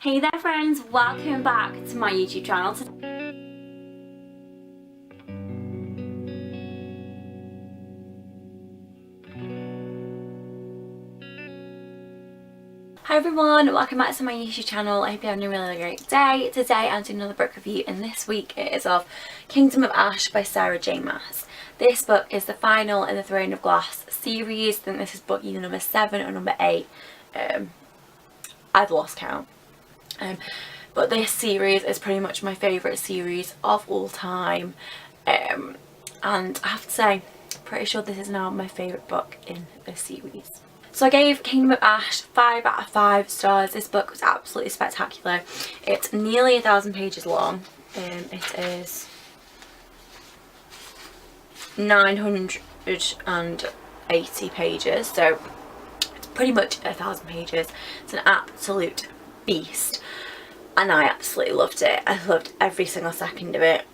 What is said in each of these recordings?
Hey there friends, welcome back to my YouTube channel. Hi everyone, welcome back to my YouTube channel. I hope you're having a really great day. Today I'm doing another book review and this week it is of Kingdom of Ash by Sarah J Maas. This book is the final in the Throne of Glass series. I think this is book either number 7 or number 8. I've lost count. But this series is pretty much my favourite series of all time, and I have to say, pretty sure this is now my favourite book in this series. So I gave Kingdom of Ash 5 out of 5 stars. This book was absolutely spectacular. It's nearly 1,000 pages long. It is 980 pages, so it's pretty much 1,000 pages. It's an absolute beast. And I absolutely loved it. I loved every single second of it.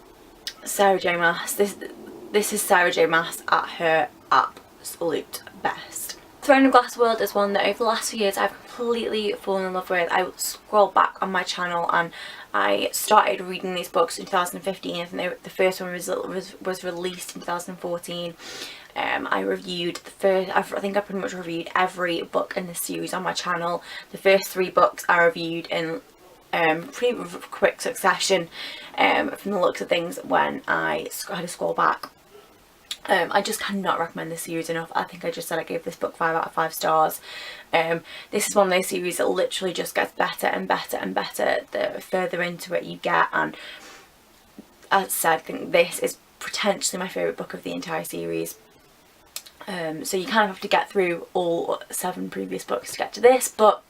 Sarah J Maas. This is Sarah J Maas at her absolute best. Throne of Glass world is one that over the last few years I've completely fallen in love with. I scrolled back on my channel and I started reading these books in 2015. I think the first one was released in 2014. I reviewed the first, I think I pretty much reviewed every book in this series on my channel. The first 3 books I reviewed in pretty quick succession from the looks of things when I had to scroll back. I just cannot recommend this series enough. I think I just said I gave this book 5 out of 5 stars. This is one of those series that literally just gets better and better and better the further into it you get, and as I said, I think this is potentially my favourite book of the entire series. So you kind of have to get through all 7 previous books to get to this, but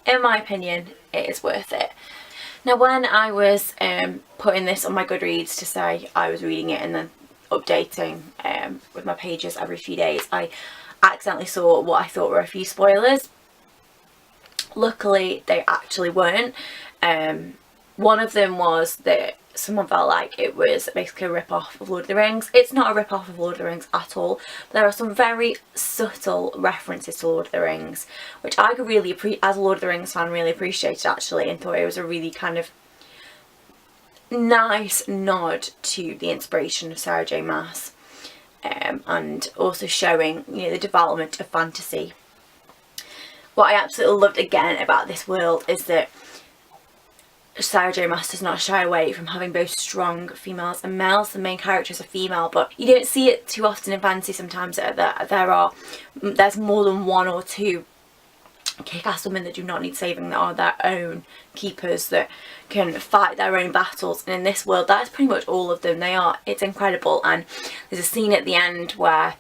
in my opinion it is worth it. Now when I was putting this on my Goodreads to say I was reading it and then updating with my pages every few days, I accidentally saw what I thought were a few spoilers. Luckily they actually weren't. One of them was that someone felt like it was basically a rip-off of Lord of the Rings. It's not a rip-off of Lord of the Rings at all. But there are some very subtle references to Lord of the Rings, which I could really, as a Lord of the Rings fan, really appreciated actually, and thought it was a really kind of nice nod to the inspiration of Sarah J Maas, and also showing, you know, the development of fantasy. What I absolutely loved again about this world is that Sarah J Maas does not shy away from having both strong females and males. The main character is a female, but you don't see it too often in fantasy sometimes. There's more than 1 or 2 kick-ass women that do not need saving, that are their own keepers, that can fight their own battles, and in this world that's pretty much all of them. It's incredible. And there's a scene at the end where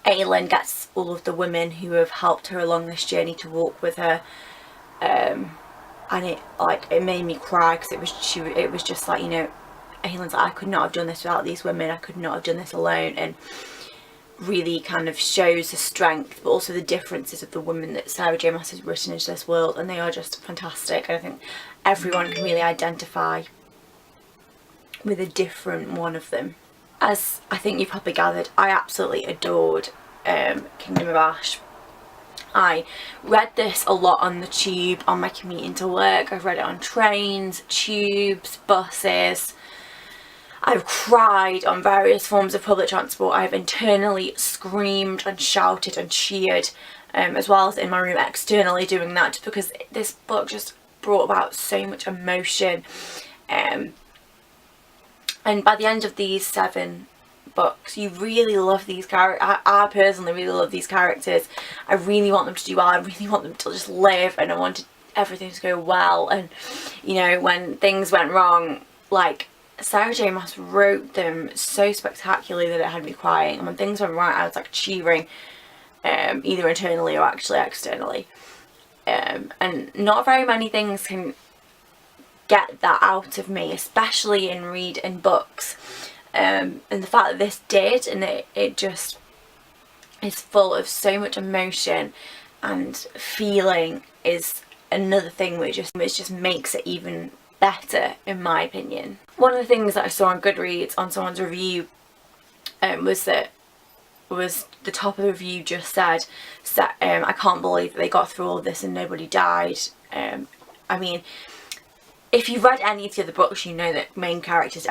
Aelin gets all of the women who have helped her along this journey to walk with her, and it made me cry, because it was just like, you know, Aelin's like, I could not have done this without these women, I could not have done this alone, and really kind of shows the strength but also the differences of the women that Sarah J Maas has written into this world, and they are just fantastic. And I think everyone can really identify with a different one of them. As I think you've probably gathered, I absolutely adored Kingdom of Ash. I read this a lot on the tube on my commute into work. I've read it on trains, tubes, buses. I've cried on various forms of public transport. I've internally screamed and shouted and cheered, as well as in my room externally doing that, just because this book just brought about so much emotion. And by the end of these 7 books, you really love these characters. I personally really love these characters. I really want them to do well. I really want them to just live, and I wanted everything to go well. And you know, when things went wrong, like, Sarah J Maas wrote them so spectacularly that it had me crying, and when things went right I was like cheering, either internally or actually externally. And not very many things can get that out of me, especially in books. And the fact that this did, and it just is full of so much emotion and feeling, is another thing which just makes it even better, in my opinion. One of the things that I saw on Goodreads on someone's review was the top of the review just said, I can't believe that they got through all this and nobody died. I mean, if you've read any of the other books, you know that main characters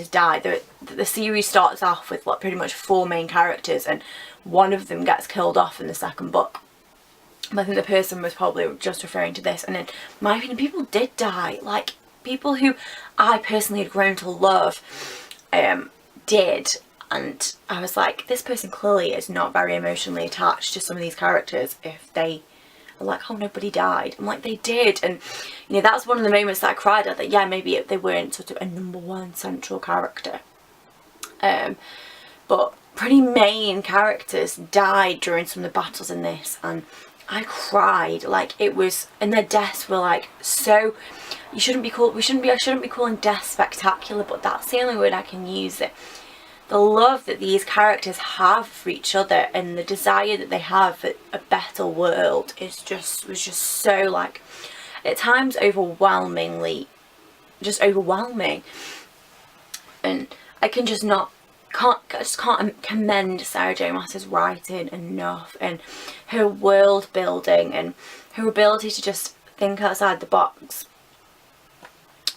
die. The series starts off with like pretty much 4 main characters, and one of them gets killed off in the second book. I think the person was probably just referring to this, and in my opinion, people did die. Like, people who I personally had grown to love did, and I was like, this person clearly is not very emotionally attached to some of these characters if they are like, oh, nobody died. I'm like, they did. And you know, that's one of the moments that I cried at, that yeah, maybe they weren't sort of a number one central character, but pretty main characters died during some of the battles in this, and I cried. Like, it was, and their deaths were like, so, I shouldn't be calling death spectacular, but that's the only word I can use. It, the love that these characters have for each other, and the desire that they have for a better world was just so, like, at times overwhelming. And I can just can't commend Sarah J Maas's writing enough, and her world building, and her ability to just think outside the box.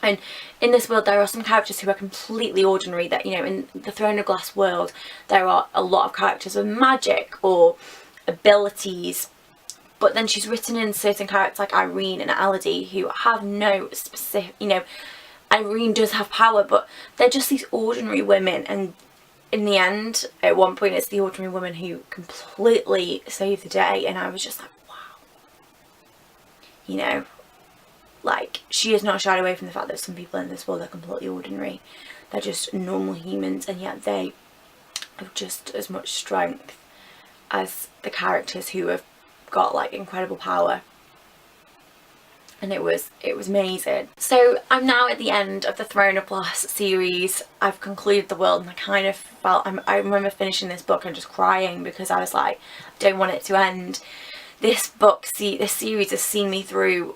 And in this world, there are some characters who are completely ordinary, that, you know, in the Throne of Glass world, there are a lot of characters with magic or abilities, but then she's written in certain characters like Irene and Elodie who have no specific, you know, Irene does have power, but they're just these ordinary women, and in the end, at one point, it's the ordinary woman who completely saved the day, and I was just like, wow. You know, like, she has not shied away from the fact that some people in this world are completely ordinary. They're just normal humans, and yet they have just as much strength as the characters who have got, like, incredible power. And it was amazing. So I'm now at the end of the Throne of Glass series. I've concluded the world, and I kind of felt, I remember finishing this book and just crying, because I was like, I don't want it to end. This series has seen me through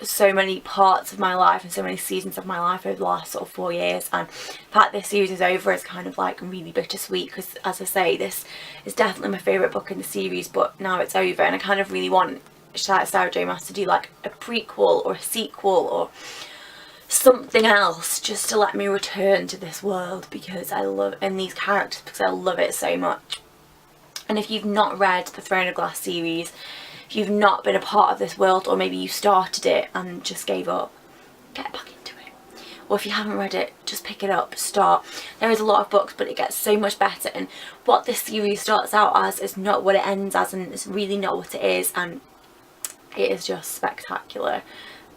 so many parts of my life and so many seasons of my life over the last sort of 4 years, and the fact this series is over is kind of like really bittersweet, because as I say, this is definitely my favourite book in the series, but now it's over, and I kind of really want Sarah J Maas to do like a prequel or a sequel or something else, just to let me return to this world, because I love, and these characters, because I love it so much. And if you've not read the Throne of Glass series, if you've not been a part of this world, or maybe you started it and just gave up, get back into it. Or if you haven't read it, just pick it up, start. There is a lot of books, but it gets so much better, and what this series starts out as is not what it ends as, and it's really not what it is, and it is just spectacular.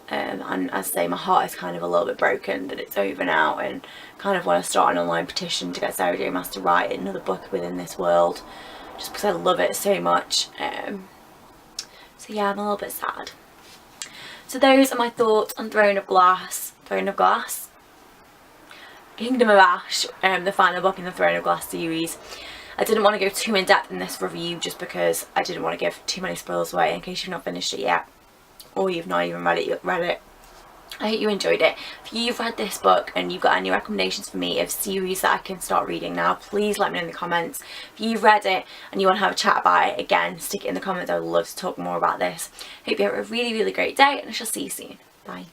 And as I say, my heart is kind of a little bit broken that it's over now, and kind of want to start an online petition to get Sarah J Maas to write another book within this world, just because I love it so much. So yeah, I'm a little bit sad. So those are my thoughts on Throne of Glass, Kingdom of Ash, the final book in the Throne of Glass series. I didn't want to go too in depth in this review, just because I didn't want to give too many spoilers away in case you've not finished it yet, or you've not even read it. I hope you enjoyed it. If you've read this book and you've got any recommendations for me of series that I can start reading now, please let me know in the comments. If you've read it and you want to have a chat about it, again, stick it in the comments. I would love to talk more about this. Hope you have a really, really great day, and I shall see you soon. Bye.